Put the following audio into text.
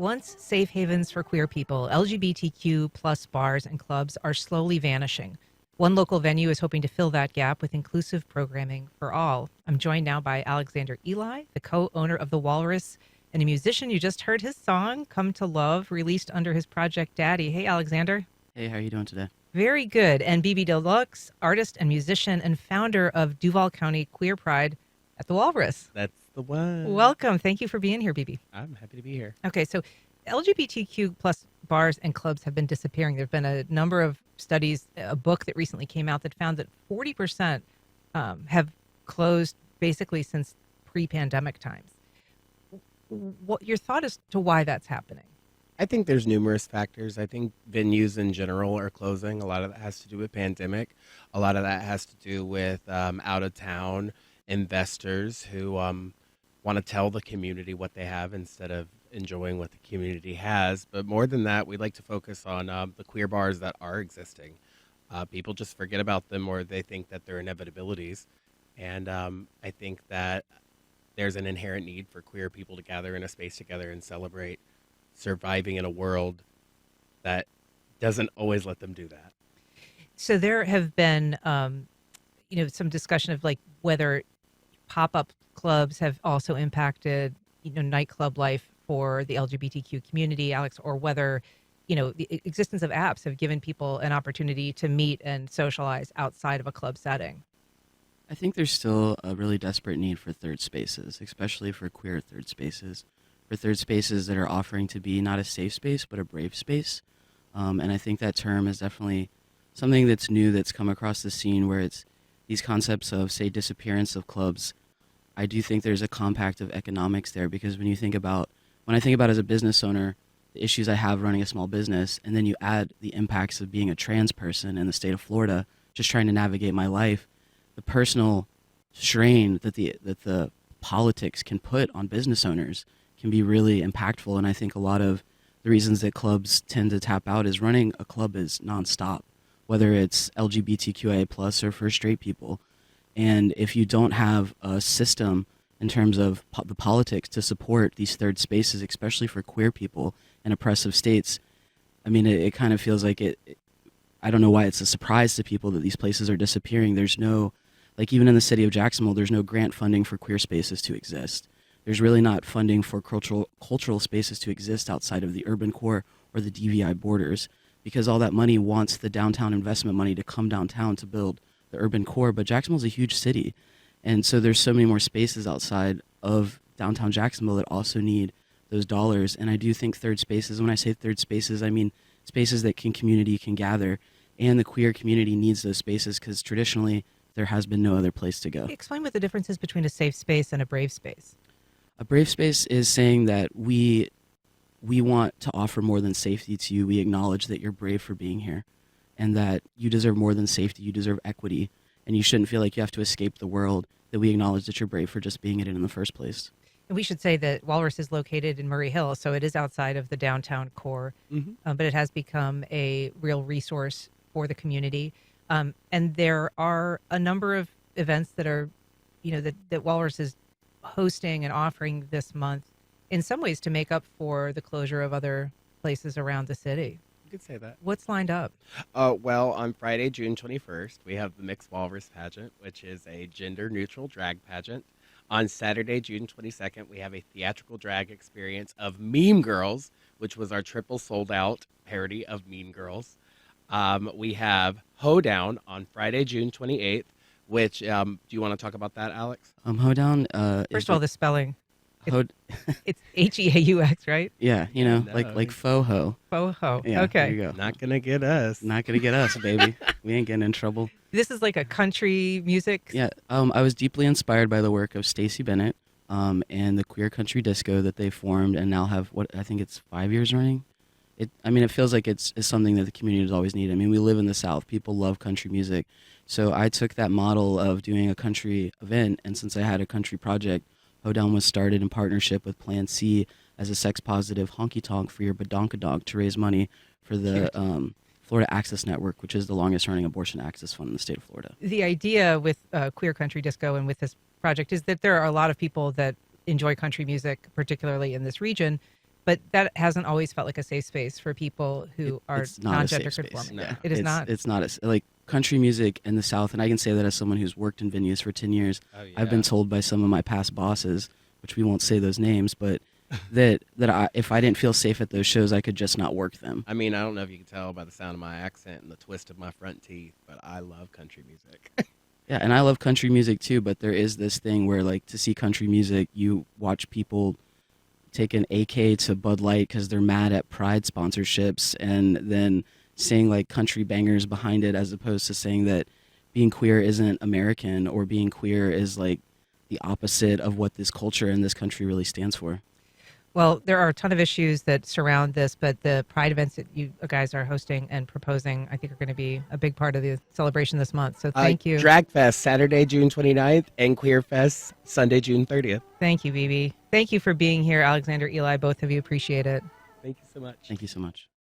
Once safe havens for queer people, LGBTQ plus bars and clubs are slowly vanishing. One local venue is hoping to fill that gap with inclusive programming for all. I'm joined now by Alexander Eli, the co-owner of the Walrus, and a musician. You just heard his song, Come to Love, released under his project Daddy. Hey, Alexander. Hey, how are you doing today? Very good. And Bebe Deluxe, artist and musician and founder of Duval County Queer Pride at the Walrus. That's the one. Welcome. Thank you for being here, Bebe. I'm happy to be here. Okay, so LGBTQ plus bars and clubs have been disappearing. There have been a number of studies, a book that recently came out that found that 40% have closed basically since pre-pandemic times. What your thought as to why that's happening? I think there's numerous factors. I think venues in general are closing. A lot of that has to do with pandemic. A lot of that has to do with out-of-town investors who want to tell the community what they have instead of enjoying what the community has. But more than that, we like to focus on the queer bars that are existing. People just forget about them, or they think that they're inevitabilities. And I think that there's an inherent need for queer people to gather in a space together and celebrate surviving in a world that doesn't always let them do that. So there have been, some discussion of like whether pop-up clubs have also impacted, nightclub life for the LGBTQ community, Alex, or whether, the existence of apps have given people an opportunity to meet and socialize outside of a club setting. I think there's still a really desperate need for third spaces, especially for queer third spaces, for third spaces that are offering to be not a safe space, but a brave space. And I think that term is definitely something that's new that's come across the scene, where it's these concepts of, say, disappearance of clubs. I do think there's a compact of economics there, because when I think about as a business owner, the issues I have running a small business, and then you add the impacts of being a trans person in the state of Florida, just trying to navigate my life, the personal strain that the politics can put on business owners can be really impactful. And I think a lot of the reasons that clubs tend to tap out is running a club is nonstop, whether it's LGBTQIA plus or for straight people. And if you don't have a system in terms of the politics to support these third spaces, especially for queer people in oppressive states, I mean, it kind of feels like I don't know why it's a surprise to people that these places are disappearing. There's no, like, even in the city of Jacksonville, there's no grant funding for queer spaces to exist. There's really not funding for cultural spaces to exist outside of the urban core or the DVI borders, because all that money wants the downtown investment money to come downtown to build the urban core. But Jacksonville's a huge city, and so there's so many more spaces outside of downtown Jacksonville that also need those dollars. And I do think third spaces, when I say third spaces, I mean spaces that community can gather, and the queer community needs those spaces, because traditionally there has been no other place to go. Explain what the difference is between a safe space and a brave space. A brave space is saying that we want to offer more than safety to you. We acknowledge that you're brave for being here, and that you deserve more than safety. You deserve equity, and you shouldn't feel like you have to escape the world, that we acknowledge that you're brave for just being in it in the first place. And we should say that Walrus is located in Murray Hill, so it is outside of the downtown core, but it has become a real resource for the community. And there are a number of events that are, that Walrus is hosting and offering this month, in some ways to make up for the closure of other places around the city. You could say that. What's lined up? Well, on Friday, June 21st, we have the Mixed Walrus Pageant, which is a gender-neutral drag pageant. On Saturday, June 22nd, we have a theatrical drag experience of Mean Girls, which was our triple sold-out parody of Mean Girls. We have Hoedown on Friday, June 28th, which, do you want to talk about that, Alex? Hoedown. First of all, the spelling. It's H-E-A-U-X, right? Yeah, No. like faux-ho. Faux-ho. Yeah, Okay. there you go. Not gonna get us. Not gonna get us, baby. We ain't getting in trouble. This is like a country music. Yeah, I was deeply inspired by the work of Stacey Bennett and the queer country disco that they formed, and now have, what, I think it's 5 years running. It feels like it's something that the community has always needed. I mean, we live in the South. People love country music. So I took that model of doing a country event, and since I had a country project, Hoedown was started in partnership with Plan C as a sex-positive honky-tonk for your badonkadonk to raise money for the Florida Access Network, which is the longest-running abortion access fund in the state of Florida. The idea with Queer Country Disco and with this project is that there are a lot of people that enjoy country music, particularly in this region, But that hasn't always felt like a safe space for people who are It's not a non-gender safe space. conforming. No. It is it's, not. It's not like country music in the South, and I can say that as someone who's worked in venues for 10 years. Oh, yeah. I've been told by some of my past bosses, which we won't say those names, but that if I didn't feel safe at those shows, I could just not work them. I mean, I don't know if you can tell by the sound of my accent and the twist of my front teeth, but I love country music. Yeah, and I love country music too, but there is this thing where, like, to see country music, you watch people take an AK to Bud Light because they're mad at Pride sponsorships, and then sing like country bangers behind it, as opposed to saying that being queer isn't American, or being queer is like the opposite of what this culture and this country really stands for. Well, there are a ton of issues that surround this, but the Pride events that you guys are hosting and proposing, I think, are going to be a big part of the celebration this month. So thank you. Drag Fest, Saturday, June 29th, and Queer Fest, Sunday, June 30th. Thank you, Bebe. Thank you for being here, Alexander, Eli. Both of you, appreciate it. Thank you so much. Thank you so much.